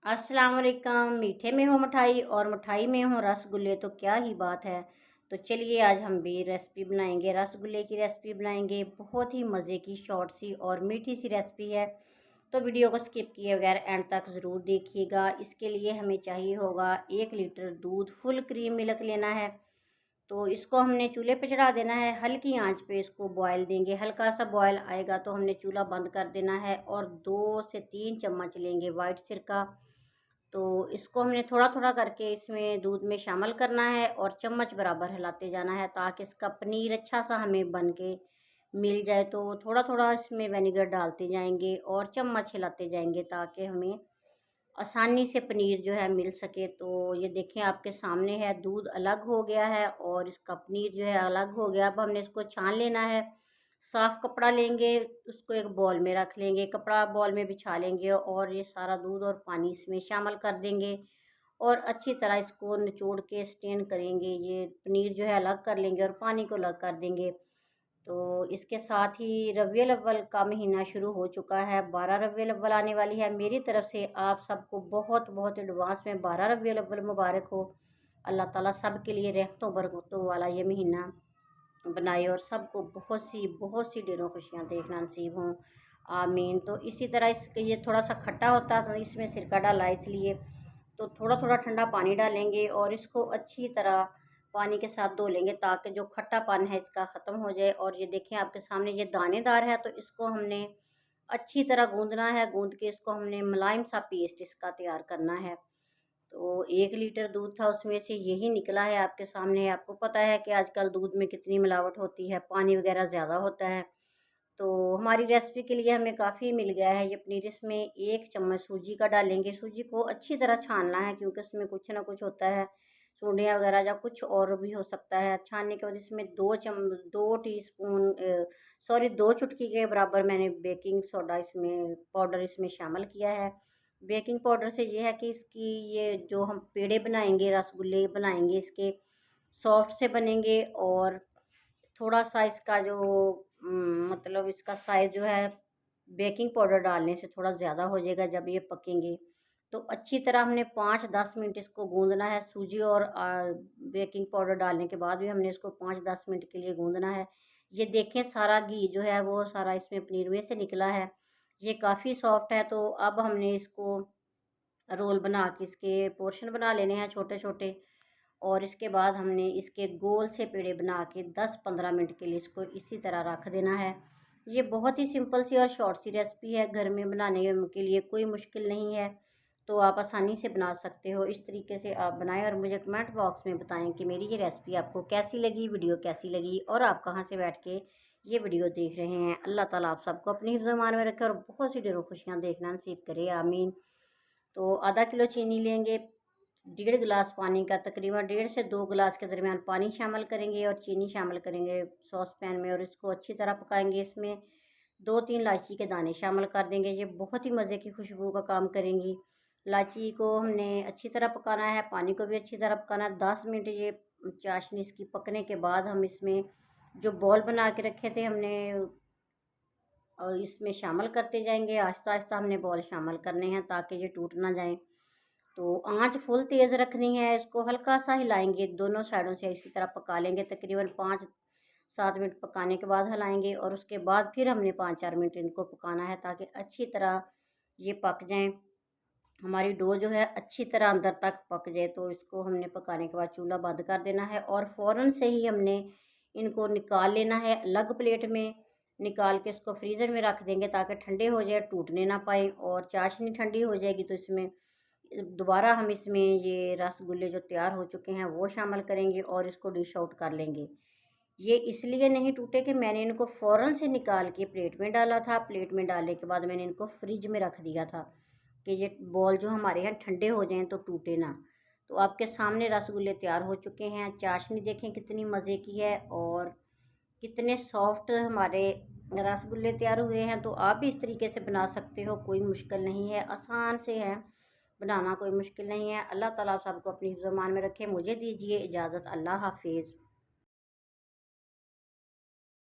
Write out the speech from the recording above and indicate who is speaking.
Speaker 1: अस्सलाम वालेकुम। मीठे में हो मिठाई और मिठाई में हो रसगुल्ले तो क्या ही बात है। तो चलिए आज हम भी रेसिपी बनाएंगे, रसगुल्ले की रेसिपी बनाएंगे। बहुत ही मज़े की शॉर्ट सी और मीठी सी रेसिपी है। तो वीडियो को स्किप किए बगैर एंड तक ज़रूर देखिएगा। इसके लिए हमें चाहिए होगा 1 लीटर दूध, फुल क्रीम मिल्क लेना है। तो इसको हमने चूल्हे पे चढ़ा देना है, हल्की आंच पे इसको बॉयल देंगे। हल्का सा बॉयल आएगा तो हमने चूल्हा बंद कर देना है और 2 से 3 चम्मच लेंगे वाइट सिरका। तो इसको हमने थोड़ा थोड़ा करके इसमें दूध में शामिल करना है और चम्मच बराबर हिलाते जाना है ताकि इसका पनीर अच्छा सा हमें बन के मिल जाए। तो थोड़ा थोड़ा इसमें विनेगर डालते जाएंगे और चम्मच हिलाते जाएंगे ताकि हमें आसानी से पनीर जो है मिल सके। तो ये देखें आपके सामने है, दूध अलग हो गया है और इसका पनीर जो है अलग हो गया। अब हमने इसको छान लेना है। साफ़ कपड़ा लेंगे, उसको एक बॉल में रख लेंगे, कपड़ा बॉल में बिछा लेंगे और ये सारा दूध और पानी इसमें शामिल कर देंगे और अच्छी तरह इसको निचोड़ के स्टेन करेंगे। ये पनीर जो है अलग कर लेंगे और पानी को अलग कर देंगे। तो इसके साथ ही रबीउल अव्वल का महीना शुरू हो चुका है, 12 रबीउल अव्वल आने वाली है। मेरी तरफ से आप सबको बहुत बहुत एडवांस में 12 रबीउल अव्वल मुबारक हो। अल्लाह ताला सब के लिए रहमतों बरकतों वाला ये महीना बनाए और सबको बहुत सी ढेरों खुशियाँ देखना नसीब हों, आमीन। तो इसी तरह इसके ये थोड़ा सा खट्टा होता है तो इसमें सिरका डाला इसलिए। तो थोड़ा थोड़ा ठंडा पानी डालेंगे और इसको अच्छी तरह पानी के साथ धो लेंगे ताकि जो खट्टापन है इसका ख़त्म हो जाए। और ये देखें आपके सामने ये दानेदार है तो इसको हमने अच्छी तरह गूंदना है। गूंद के इसको हमने मुलायम सा पेस्ट इसका तैयार करना है। तो 1 लीटर दूध था, उसमें से यही निकला है आपके सामने। आपको पता है कि आजकल दूध में कितनी मिलावट होती है, पानी वगैरह ज़्यादा होता है। तो हमारी रेसिपी के लिए हमें काफ़ी मिल गया है ये पनीर। इसमें 1 चम्मच सूजी का डालेंगे। सूजी को अच्छी तरह छानना है क्योंकि उसमें कुछ ना कुछ होता है, सूंडियाँ वगैरह या कुछ और भी हो सकता है। छानने के बाद इसमें 2 टी स्पून सॉरी 2 चुटकी के बराबर मैंने बेकिंग सोडा इसमें पाउडर इसमें शामिल किया है। बेकिंग पाउडर से ये है कि इसकी ये जो हम पेड़े बनाएंगे, रसगुल्ले बनाएंगे, इसके सॉफ्ट से बनेंगे और थोड़ा सा इसका जो मतलब इसका साइज़ जो है बेकिंग पाउडर डालने से थोड़ा ज़्यादा हो जाएगा जब ये पकेंगे। तो अच्छी तरह हमने 5-10 मिनट इसको गूंदना है। सूजी और बेकिंग पाउडर डालने के बाद भी हमने इसको 5-10 मिनट के लिए गूंदना है। ये देखें सारा घी जो है वो सारा इसमें पनीर में से निकला है। ये काफ़ी सॉफ्ट है। तो अब हमने इसको रोल बना के इसके पोर्शन बना लेने हैं छोटे छोटे और इसके बाद हमने इसके गोल से पेड़े बना के 10-15 मिनट के लिए इसको इसी तरह रख देना है। ये बहुत ही सिंपल सी और शॉर्ट सी रेसिपी है, घर में बनाने के लिए कोई मुश्किल नहीं है। तो आप आसानी से बना सकते हो। इस तरीके से आप बनाएं और मुझे कमेंट बॉक्स में बताएं कि मेरी ये रेसिपी आपको कैसी लगी, वीडियो कैसी लगी और आप कहाँ से बैठ के ये वीडियो देख रहे हैं। अल्लाह ताला आप सबको अपनी हिफ्ज़ ईमान में रखे और बहुत सी ढेरों खुशियाँ देखना नसीब करे, आमीन। तो आधा किलो चीनी लेंगे, 1.5 गिलास पानी का तकरीबन 1.5 से 2 गिलास के दरमियान पानी शामिल करेंगे और चीनी शामिल करेंगे सॉस पैन में और इसको अच्छी तरह पकाएंगे। इसमें 2-3 इलायची के दाने शामिल कर देंगे। ये बहुत ही मज़े की खुशबू का काम करेंगी। इलायची को हमने अच्छी तरह पकाना है, पानी को भी अच्छी तरह पकाना है। 10 मिनट ये चाशनी इसकी पकने के बाद हम इसमें जो बॉल बना के रखे थे हमने और इसमें शामिल करते जाएंगे। आहिस्ता आहिस्ता हमने बॉल शामिल करने हैं ताकि ये टूट ना जाएं। तो आंच फुल तेज़ रखनी है, इसको हल्का सा हिलाएंगे, दोनों साइडों से इसी तरह पका लेंगे। तकरीबन 5-7 मिनट पकाने के बाद हिलाएंगे और उसके बाद फिर हमने 5-4 मिनट इनको पकाना है ताकि अच्छी तरह ये पक जाएं। हमारी डो जो है अच्छी तरह अंदर तक पक जाए। तो इसको हमने पकाने के बाद चूल्हा बंद कर देना है और फ़ौरन से ही हमने इनको निकाल लेना है। अलग प्लेट में निकाल के इसको फ्रीज़र में रख देंगे ताकि ठंडे हो जाए, टूटने ना पाए। और चाशनी ठंडी हो जाएगी तो इसमें दोबारा हम इसमें ये रसगुल्ले जो तैयार हो चुके हैं वो शामिल करेंगे और इसको डिश आउट कर लेंगे। ये इसलिए नहीं टूटे कि मैंने इनको फ़ौरन से निकाल के प्लेट में डाला था। प्लेट में डालने के बाद मैंने इनको फ्रिज में रख दिया था कि ये बॉल जो हमारे यहाँ ठंडे हो जाएं तो टूटे ना। तो आपके सामने रसगुल्ले तैयार हो चुके हैं। चाशनी देखें कितनी मज़े की है और कितने सॉफ्ट हमारे रसगुल्ले तैयार हुए हैं। तो आप भी इस तरीके से बना सकते हो, कोई मुश्किल नहीं है, आसान से है बनाना, कोई मुश्किल नहीं है। अल्लाह ताला आप सबको अपनी हिफ्ज़-ओ-मान में रखे। मुझे दीजिए इजाज़त। अल्लाह हाफिज़।